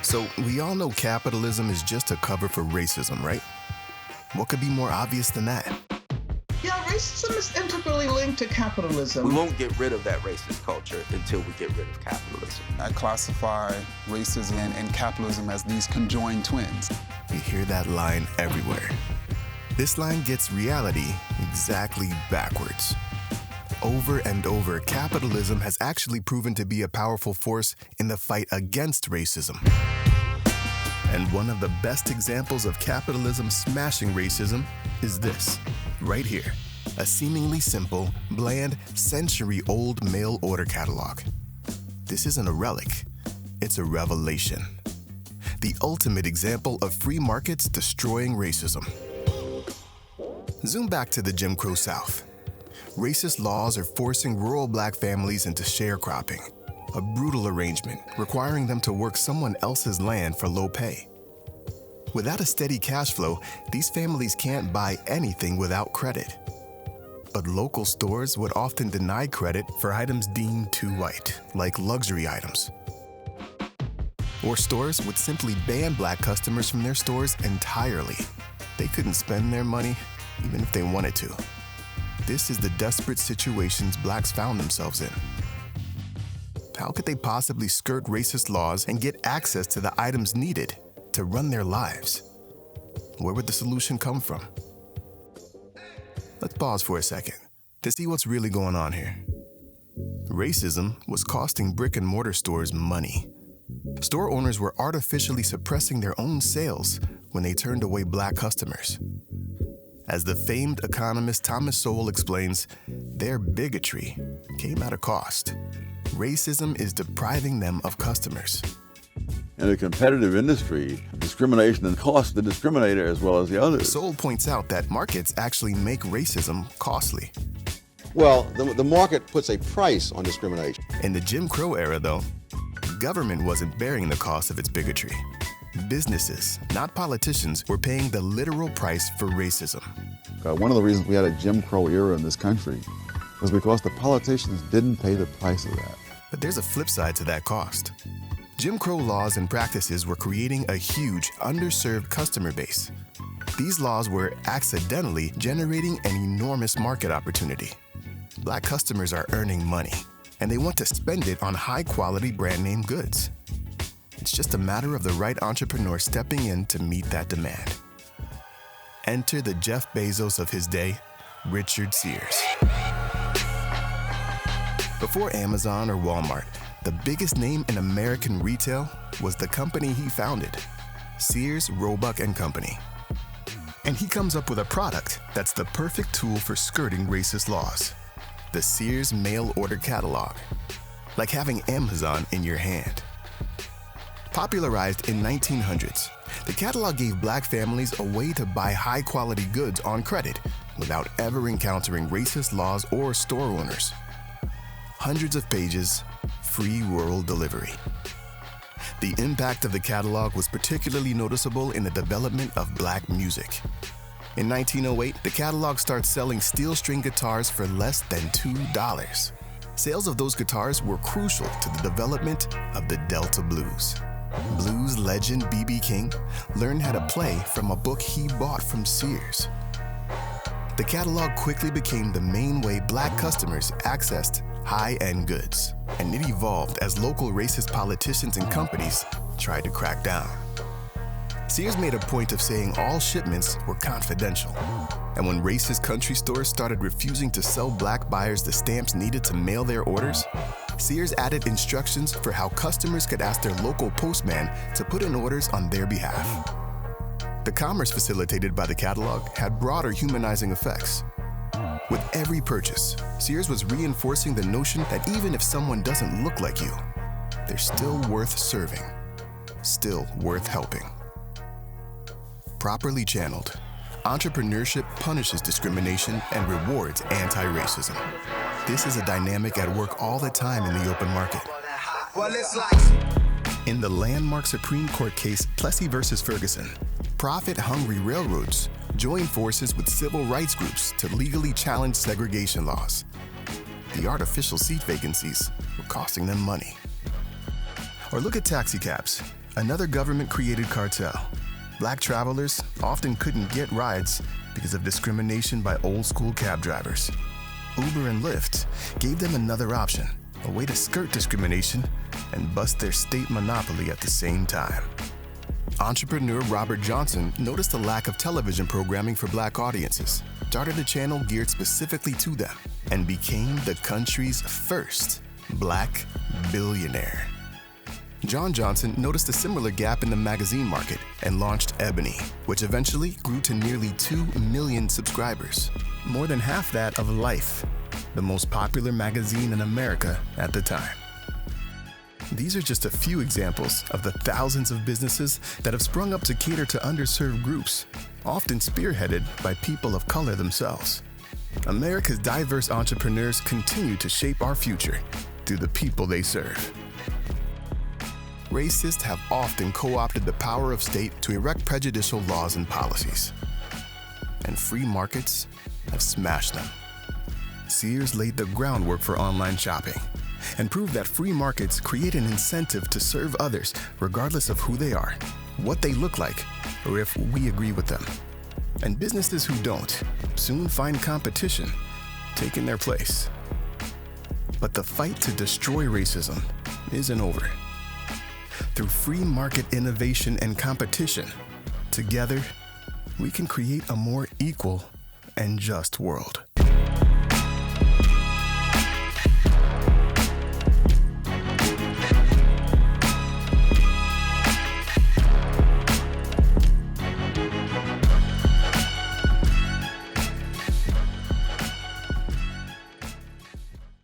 So we all know capitalism is just a cover for racism, right? What could be more obvious than that? Yeah, racism is integrally linked to capitalism. We won't get rid of that racist culture until we get rid of capitalism. I classify racism and capitalism as these conjoined twins. You hear that line everywhere. This line gets reality exactly backwards. Over and over, capitalism has actually proven to be a powerful force in the fight against racism. And one of the best examples of capitalism smashing racism is this, right here. A seemingly simple, bland, century-old mail order catalog. This isn't a relic, it's a revelation. The ultimate example of free markets destroying racism. Zoom back to the Jim Crow South. Racist laws are forcing rural black families into sharecropping, a brutal arrangement requiring them to work someone else's land for low pay. Without a steady cash flow, these families can't buy anything without credit. But local stores would often deny credit for items deemed too white, like luxury items. Or stores would simply ban black customers from their stores entirely. They couldn't spend their money, even if they wanted to. This is the desperate situations blacks found themselves in. How could they possibly skirt racist laws and get access to the items needed to run their lives? Where would the solution come from? Let's pause for a second to see what's really going on here. Racism was costing brick and mortar stores money. Store owners were artificially suppressing their own sales when they turned away black customers. As the famed economist Thomas Sowell explains, their bigotry came at a cost. Racism is depriving them of customers. In a competitive industry, discrimination costs the discriminator as well as the others. Sowell points out that markets actually make racism costly. Well, the market puts a price on discrimination. In the Jim Crow era, though, government wasn't bearing the cost of its bigotry. Businesses, not politicians, were paying the literal price for racism. One of the reasons we had a Jim Crow era in this country was because the politicians didn't pay the price of that. But there's a flip side to that cost. Jim Crow laws and practices were creating a huge, underserved customer base. These laws were accidentally generating an enormous market opportunity. Black customers are earning money, and they want to spend it on high-quality brand-name goods. It's just a matter of the right entrepreneur stepping in to meet that demand. Enter the Jeff Bezos of his day, Richard Sears. Before Amazon or Walmart, the biggest name in American retail was the company he founded, Sears, Roebuck & Company. And he comes up with a product that's the perfect tool for skirting racist laws, the Sears Mail Order Catalog, like having Amazon in your hand. Popularized in 1900s, the catalog gave black families a way to buy high-quality goods on credit without ever encountering racist laws or store owners. Hundreds of pages, free rural delivery. The impact of the catalog was particularly noticeable in the development of black music. In 1908, the catalog starts selling steel string guitars for less than $2. Sales of those guitars were crucial to the development of the Delta Blues. Blues legend B.B. King learned how to play from a book he bought from Sears. The catalog quickly became the main way black customers accessed high-end goods, and it evolved as local racist politicians and companies tried to crack down. Sears made a point of saying all shipments were confidential, and when racist country stores started refusing to sell black buyers the stamps needed to mail their orders, Sears added instructions for how customers could ask their local postman to put in orders on their behalf. The commerce facilitated by the catalog had broader humanizing effects. With every purchase, Sears was reinforcing the notion that even if someone doesn't look like you, they're still worth serving, still worth helping. Properly channeled, entrepreneurship punishes discrimination and rewards anti-racism. This is a dynamic at work all the time in the open market. In the landmark Supreme Court case Plessy versus Ferguson, profit-hungry railroads joined forces with civil rights groups to legally challenge segregation laws. The artificial seat vacancies were costing them money. Or look at taxi cabs. another government-created cartel. Black travelers often couldn't get rides because of discrimination by old-school cab drivers. Uber and Lyft gave them another option, a way to skirt discrimination and bust their state monopoly at the same time. Entrepreneur Robert Johnson noticed a lack of television programming for Black audiences, started a channel geared specifically to them, and became the country's first Black billionaire. John Johnson noticed a similar gap in the magazine market and launched Ebony, which eventually grew to nearly 2 million subscribers, more than half that of Life, the most popular magazine in America at the time. These are just a few examples of the thousands of businesses that have sprung up to cater to underserved groups, often spearheaded by people of color themselves. America's diverse entrepreneurs continue to shape our future through the people they serve. Racists have often co-opted the power of state to erect prejudicial laws and policies. And free markets have smashed them. Sears laid the groundwork for online shopping and proved that free markets create an incentive to serve others regardless of who they are, what they look like, or if we agree with them. And businesses who don't soon find competition taking their place. But the fight to destroy racism isn't over. Through free market innovation and competition, together, we can create a more equal and just world.